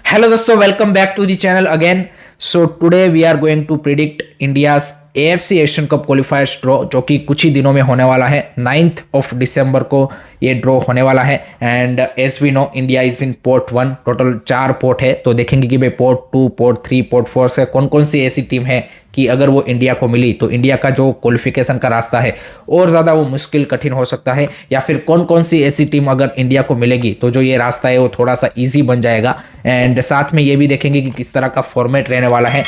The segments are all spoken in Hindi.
Hello दोस्तों, welcome back to the channel again. So today we are going to predict India's AFC Asian Cup qualifiers draw, जो कि कुछ ही दिनों में होने वाला है। 9th ऑफ दिसंबर को ये ड्रॉ होने वाला है। And as we know, India is in pot 1। Total 4 pot है, तो देखेंगे कि भाई पोर्ट 2, पोर्ट 3, पोर्ट 4 से कौन कौन सी ऐसी टीम है कि अगर वो इंडिया को मिली तो इंडिया का जो क्वालिफिकेशन का रास्ता है और ज़्यादा वो मुश्किल कठिन हो सकता है, या फिर कौन कौन सी ऐसी टीम अगर इंडिया को मिलेगी तो जो ये रास्ता है वो थोड़ा सा ईजी बन जाएगा। एंड साथ में ये भी देखेंगे कि किस तरह का फॉर्मेट रहने वाला है।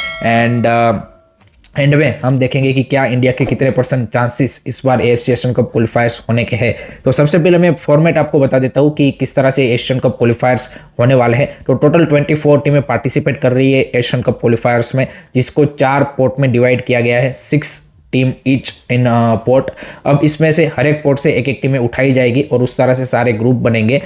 एंड में हम देखेंगे कि क्या इंडिया के कितने % चांसेस इस बार एएफसी एशियन कप क्वालिफायर्स होने के हैं। तो सबसे पहले मैं फॉर्मेट आपको बता देता हूँ कि किस तरह से एशियन कप क्वालिफायर्स होने वाले हैं। तो टोटल 24 टीमें पार्टिसिपेट कर रही है एशियन कप क्वालिफायर्स में, जिसको 4 पोर्ट में डिवाइड किया गया है, 6 टीम ईच इन पोर्ट। अब इसमें से हर एक पोर्ट से एक एक टीमें उठाई जाएगी और उस तरह से सारे ग्रुप बनेंगे।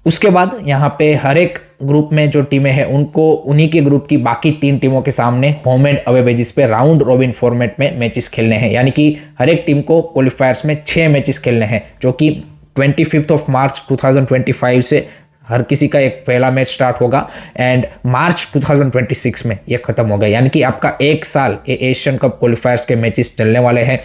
उसके बाद यहाँ पे हर एक ग्रुप में जो टीमें हैं उनको उन्हीं के ग्रुप की बाकी 3 टीमों के सामने होम एंड अवे बेसिस पे राउंड रॉबिन फॉर्मेट में मैचेस खेलने हैं। यानी कि हर एक टीम को क्वालिफायर्स में 6 मैचेस खेलने हैं, जो कि 25 ऑफ मार्च 2025 से हर किसी का एक पहला मैच स्टार्ट होगा एंड मार्च 2026 में ये खत्म होगा। यानी कि आपका 1 साल ये एशियन कप क्वालिफायर्स के मैचेस चलने वाले हैं।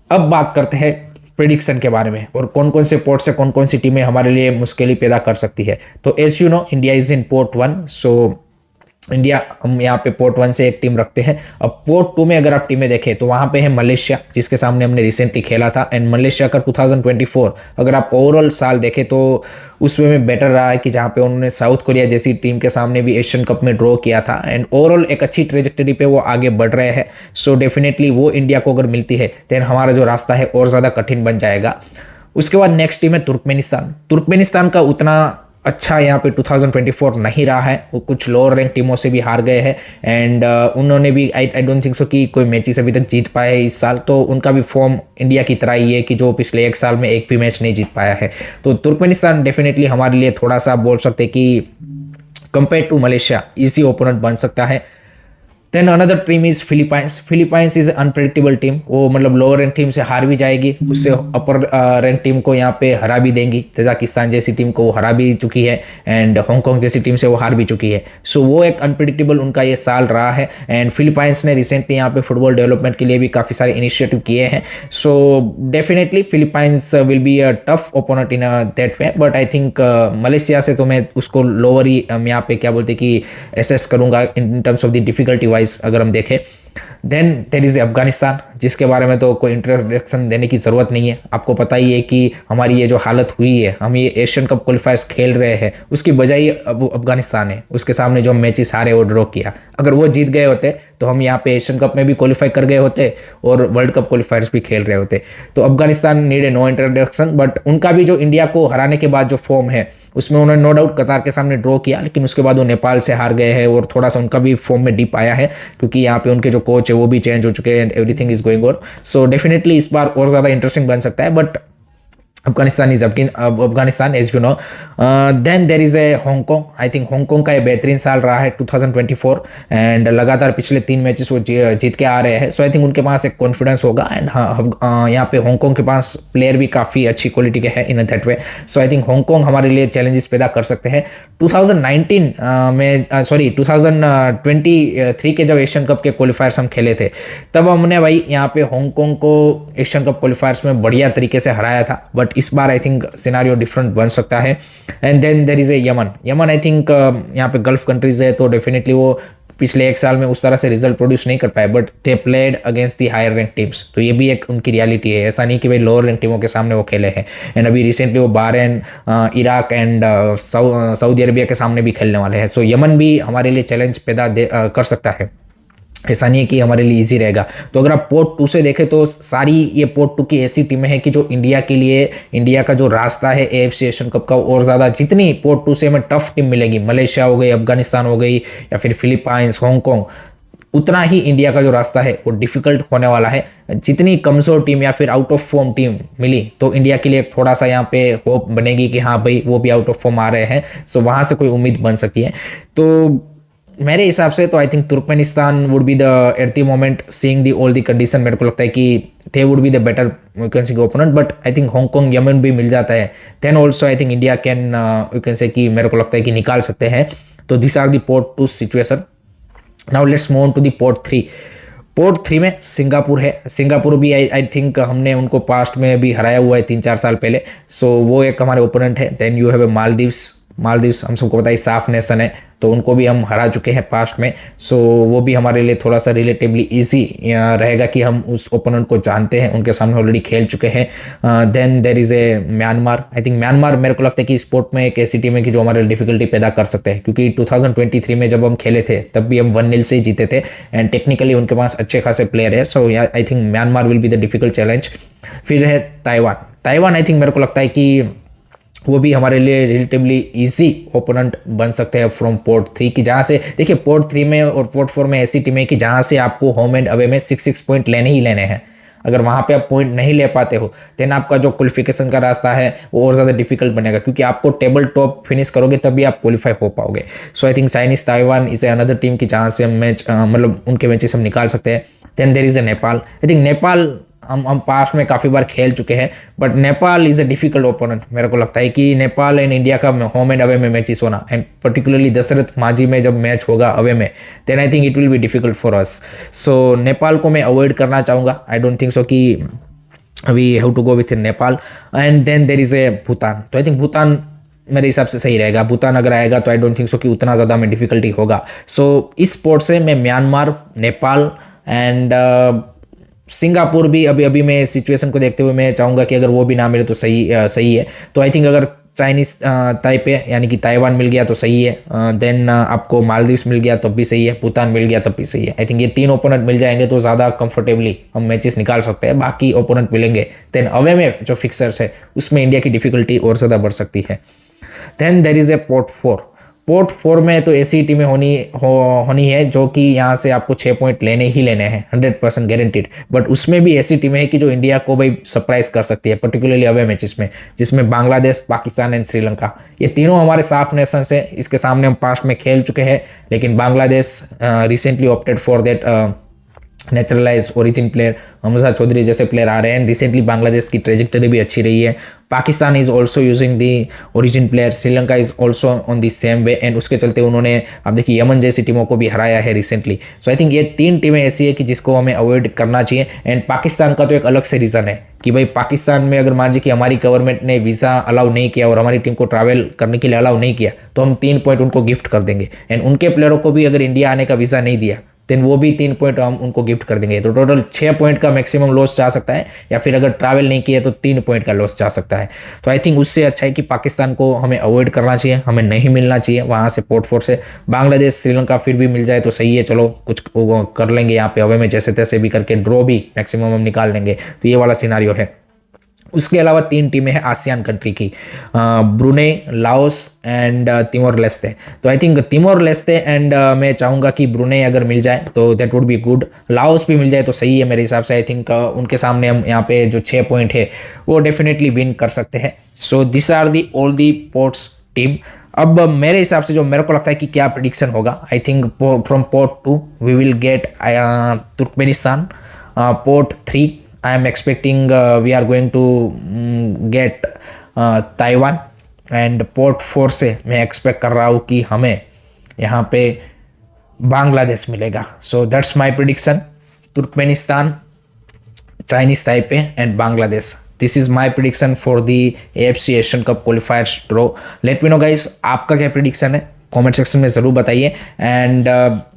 अब बात करते हैं प्रिडिक्शन के बारे में और कौन कौन से पोर्ट से कौन कौन सी टीमें हमारे लिए मुश्किलें पैदा कर सकती है। तो as you know, India is in pot 1। So India, हम यहाँ पे पोर्ट 1 से एक टीम रखते हैं। अब पोर्ट 2 में अगर आप टीमें देखें तो वहाँ पे है मलेशिया, जिसके सामने हमने रिसेंटली खेला था। एंड मलेशिया का 2024 अगर आप ओवरऑल साल देखें तो उसमें में बेटर रहा है कि जहाँ पे उन्होंने साउथ कोरिया जैसी टीम के सामने भी एशियन कप में ड्रॉ किया था। एंड ओवरऑल एक अच्छी ट्रेजेक्टरी पे वो आगे बढ़ रहे हैं। सो डेफिनेटली वो इंडिया को अगर मिलती है देन हमारा जो रास्ता है और ज़्यादा कठिन बन जाएगा। उसके बाद नेक्स्ट टीम है तुर्कमेनिस्तान। तुर्कमेनिस्तान का उतना अच्छा यहाँ पे 2024 नहीं रहा है, वो कुछ लोअर रैंक टीमों से भी हार गए हैं। एंड उन्होंने भी आई डोंट थिंक सो कि कोई मैचेस अभी तक जीत पाए हैं इस साल। तो उनका भी फॉर्म इंडिया की तरह ही है कि जो पिछले 1 साल में एक भी मैच नहीं जीत पाया है। तो तुर्कमेनिस्तान डेफिनेटली हमारे लिए थोड़ा सा बोल सकते हैं कि compare to Malaysia easy opponent बन सकता है। Then another team is Philippines. Philippines is unpredictable team. वो मतलब लोअर रैंक टीम से हार भी जाएगी, उससे अपर रैंक टीम को यहाँ पे हरा भी देंगी। तजाकिस्तान जैसी टीम को हरा भी चुकी है एंड हांगकांग जैसी टीम से वो हार भी चुकी है। सो वो एक अनप्रेडिक्टेबल उनका ये साल रहा है। एंड फिलीपाइंस ने रिसेंटली यहाँ पे फुटबॉल डेवलपमेंट के लिए भी काफ़ी सारे इनिशिएटिव किए हैं। So definitely Philippines will be a tough opponent in that way, but I think Malaysia से तो मैं उसको लोअर ही यहाँ पे क्या बोलते कि एसेस करूँगा in terms of the difficulty wise अगर हम देखें। देन देयर इज अफगानिस्तान, जिसके बारे में तो कोई इंट्रोडक्शन देने की ज़रूरत नहीं है। आपको पता ही है कि हमारी ये जो हालत हुई है, हम ये एशियन कप क्वालिफायर्स खेल रहे हैं, उसकी बजाय अब अफगानिस्तान है। उसके सामने जो मैचेस हारे वो ड्रॉ किया। अगर वो जीत गए होते तो हम यहाँ पे एशियन कप में भी क्वालिफाई कर गए होते और वर्ल्ड कप क्वालिफायर्स भी खेल रहे होते। तो Afghanistan need a no introduction, but उनका भी जो इंडिया को हराने के बाद जो फॉर्म है उसमें उन्होंने नो डाउट कतार के सामने ड्रॉ किया, लेकिन उसके बाद वो नेपाल से हार गए हैं और थोड़ा सा उनका भी फॉर्म में डिप आया है, क्योंकि यहाँ पे उनके जो कोच है वो भी चेंज हो चुके हैं and everything is going on. So definitely इस बार और ज़्यादा इंटरेस्टिंग बन सकता है। But Afghanistan is Afghanistan as you know. Then there is a Hong Kong. I think Hong Kong का ये बेहतरीन साल रहा है 2024 एंड लगातार पिछले 3 मैचेस वो जीत के आ रहे हैं। सो आई थिंक उनके पास एक कॉन्फिडेंस होगा। एंड हाँ, यहाँ पे हांगकांग के पास प्लेयर भी काफ़ी अच्छी क्वालिटी के हैं in that way. So I think Hong Kong हमारे लिए चैलेंजेस पैदा कर सकते हैं। 2019 में 2023 के जब एशियन कप के क्वालिफायर्स हम खेले थे, तब हमने भाई यहाँ पे हांगकांग को एशियन कप क्वालिफायर्स में बढ़िया तरीके से हराया था। बट इस बार आई थिंक सिनारियो डिफरेंट बन सकता है। And then there is a Yemen. I think यहाँ पे गल्फ कंट्रीज है, तो डेफिनेटली वो पिछले 1 साल में उस तरह से रिजल्ट प्रोड्यूस नहीं कर पाए, but they played against the higher rank teams. तो ये भी एक उनकी रियलिटी है। ऐसा नहीं कि भाई लोअर रैंक टीमों के सामने वो खेले हैं। एंड अभी रिसेंटली वो Bahrain, Iraq and Saudi Arabia के सामने भी खेलने वाले हैं। सो यमन भी हमारे लिए चैलेंज पैदा कर सकता है। ऐसा नहीं है कि हमारे लिए इजी रहेगा। तो अगर आप पोर्ट 2 से देखें तो सारी ये पोर्ट 2 की ऐसी टीमें हैं कि जो इंडिया के लिए, इंडिया का जो रास्ता है एएफसी एशियन कप का और ज़्यादा, जितनी पोर्ट 2 से हमें टफ टीम मिलेगी, मलेशिया हो गई, अफगानिस्तान हो गई, या फिर फिलीपाइंस, हांगकांग, उतना ही इंडिया का जो रास्ता है वो डिफिकल्ट होने वाला है। जितनी कमज़ोर टीम या फिर आउट ऑफ फॉर्म टीम मिली तो इंडिया के लिए थोड़ा सा यहाँ पे होप बनेगी कि हाँ भाई वो भी आउट ऑफ फॉर्म आ रहे हैं। सो वहाँ से कोई उम्मीद बन सकती है। तो मेरे हिसाब से तो I think Turkmenistan would be the at the moment seeing the all the condition, मेरे को लगता है कि they would be the better you can say opponent. But I think Hong Kong, Yemen भी मिल जाता है, then also I think India can you can say कि मेरे को लगता है कि निकाल सकते हैं। तो this are the pot 2 situation. Now let's move on to the pot 3। Pot 3 में सिंगापुर है। सिंगापुर भी आई थिंक हमने उनको पास्ट में भी हराया हुआ है 3-4 साल पहले, सो वो एक हमारे ओपोनेंट है। Then you have a Maldives. Maldives हम सबको पता है साफ नेशन है, तो उनको भी हम हरा चुके हैं पास्ट में, सो वो भी हमारे लिए थोड़ा सा रिलेटिवली इजी रहेगा कि हम उस ओपोनेंट को जानते हैं, उनके सामने ऑलरेडी खेल चुके हैं। Then there is a Myanmar. I think Myanmar मेरे को लगता है कि स्पोर्ट में एक ऐसी टीम है कि जो हमारे डिफिकल्टी पैदा कर सकते हैं, क्योंकि 2023 में जब हम खेले थे तब भी हम 1-0 से ही जीते थे एंड टेक्निकली उनके पास अच्छे खासे प्लेयर है। So I think Myanmar will be the difficult challenge. फिर है ताइवान। ताइवान आई थिंक मेरे को लगता है कि वो भी हमारे लिए रिलेटिवली इजी ओपोनेंट बन सकते हैं फ्रॉम पोर्ट 3 की, जहाँ से देखिए पोर्ट 3 में और पोर्ट 4 में ऐसी टीम है कि जहाँ से आपको होम एंड अवे में 6 पॉइंट लेने ही लेने हैं। अगर वहाँ पे आप पॉइंट नहीं ले पाते हो देन आपका जो क्वालिफिकेशन का रास्ता है वो और ज़्यादा डिफिकल्ट बनेगा, क्योंकि आपको टेबल टॉप फिनिश करोगे तभी आप क्वालिफाई हो पाओगे। So I think Chinese Taiwan is another team की जहाँ से हम मैच मतलब उनके मैचेस हम निकाल सकते हैं। Then there is a Nepal. I think Nepal हम पास्ट में काफ़ी बार खेल चुके हैं, but Nepal is a difficult opponent. मेरे को लगता है कि नेपाल एंड इंडिया का होम एंड अवे में मैचेस होना एंड पर्टिकुलरली दशरथ माझी में जब मैच होगा अवे में, then I think it will be difficult for us. So Nepal को मैं अवॉइड करना चाहूँगा। आई डोंट थिंक सो कि we have to go with Nepal. And then there is a Bhutan. तो आई थिंक भूटान मेरे हिसाब से सही रहेगा। भूटान अगर आएगा तो आई डोंट थिंक सो कि उतना ज़्यादा में डिफिकल्टी होगा। सो इस स्पोर्ट से मैं म्यांमार, नेपाल एंड सिंगापुर भी अभी मैं सिचुएशन को देखते हुए मैं चाहूँगा कि अगर वो भी ना मिले तो सही है। तो आई थिंक अगर चाइनीज़ ताइपे यानी कि ताइवान मिल गया तो सही है, देन आपको मालदीव्स मिल गया तब भी सही है, भूटान मिल गया तब भी सही है। आई थिंक ये 3 ओपोनेंट मिल जाएंगे तो ज़्यादा कंफर्टेबली हम मैचेस निकाल सकते हैं। बाकी ओपोनेंट मिलेंगे देन अवे में जो फिक्सर्स है उसमें इंडिया की डिफिकल्टी और ज़्यादा बढ़ सकती है। Then there is a pot 4। Pot 4 में तो ऐसी टीमें होनी है जो कि यहाँ से आपको 6 पॉइंट लेने ही लेने हैं 100% गारंटीड। बट उसमें भी ऐसी टीमें हैं कि जो इंडिया को भाई सरप्राइज कर सकती है, पर्टिकुलरली अवे मैचेस में, जिसमें बांग्लादेश, पाकिस्तान एंड श्रीलंका। ये तीनों हमारे साफ नेशंस है। इसके सामने हम पास्ट में खेल चुके हैं, लेकिन Bangladesh recently opted for that naturalize origin player Hamza Chaudhry जैसे प्लेयर आ रहे हैं। रिसेंटली बांग्लादेश की ट्रेजेक्टरी भी अच्छी रही है। Pakistan is also using the origin player, Sri Lanka is also on the same way and उसके चलते उन्होंने आप देखिए यमन जैसी टीमों को भी हराया है रिसेंटली। सो आई थिंक ये 3 टीमें ऐसी है कि जिसको हमें अवॉइड करना चाहिए। एंड पाकिस्तान का तो एक अलग से रीज़न है कि भाई पाकिस्तान में अगर मान लीजिए कि हमारी गवर्नमेंट ने वीज़ा अलाउ नहीं किया और हमारी टीम को ट्रैवल करने के लिए अलाउ नहीं किया तो हम 3 पॉइंट उनको गिफ्ट कर देंगे। एंड उनके प्लेयरों को भी अगर इंडिया आने का वीज़ा नहीं दिया देन वो भी 3 पॉइंट हम उनको गिफ्ट कर देंगे। तो टोटल 6 पॉइंट का मैक्सिमम लॉस जा सकता है, या फिर अगर ट्रैवल नहीं किया तो 3 पॉइंट का लॉस जा सकता है। तो आई थिंक उससे अच्छा है कि पाकिस्तान को हमें अवॉइड करना चाहिए, हमें नहीं मिलना चाहिए वहाँ से पोर्ट 4 से। बांग्लादेश, श्रीलंका फिर भी मिल जाए तो सही है, चलो कुछ कर लेंगे यहाँ पे अवे में जैसे तैसे भी करके, ड्रॉ भी मैक्सिमम हम निकाल लेंगे। तो ये वाला सिनारियो है। उसके अलावा 3 टीमें हैं आसियान कंट्री की, Brunei, Laos and Timor Leste. तो I think Timor Leste and मैं चाहूँगा कि ब्रुनेई अगर मिल जाए तो that would be good. Laos भी मिल जाए तो सही है मेरे हिसाब से। आई थिंक उनके सामने हम यहाँ पे जो 6 पॉइंट है वो डेफिनेटली विन कर सकते हैं। So this are the all the pots team. अब मेरे हिसाब से जो मेरे को लगता है कि क्या प्रिडिक्शन होगा, I think from pot 2 we will get Turkmenistan. Pot 3 I am expecting we are going to get Taiwan and pot 4 से मैं एक्सपेक्ट कर रहा हूँ कि हमें यहाँ पे बांग्लादेश मिलेगा। So that's my prediction, Turkmenistan, Chinese Taipei and Bangladesh. This is my prediction for the AFC Asian Cup qualifiers draw. Late me know guys आपका क्या प्रिडिक्शन है, कमेंट सेक्शन में ज़रूर बताइए। एंड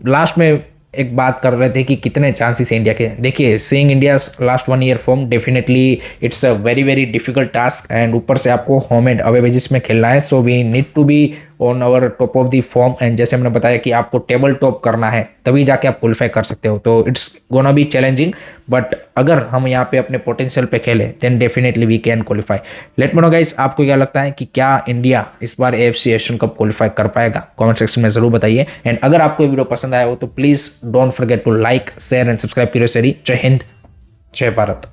लास्ट में एक बात कर रहे थे कि कितने चांसेस है इंडिया के। देखिए seeing India's last 1 year form, definitely it's a very difficult task and ऊपर से आपको होम एंड अवे बेसिस में खेलना है। So we need to be on our top of the form and जैसे हमने बताया कि आपको टेबल टॉप करना है तभी जाके आप क्वालिफाई कर सकते हो। तो it's gonna be challenging, but अगर हम यहाँ पे अपने पोटेंशियल पे खेले then definitely we can qualify. Let me know guys आपको क्या लगता है कि क्या इंडिया इस बार AFC एशियन कप क्वालिफाई कर पाएगा, कमेंट सेक्शन में जरूर बताइए। एंड अगर आपको वीडियो पसंद आया हो तो please don't forget to like, share and subscribe. जय हिंद, जय भारत।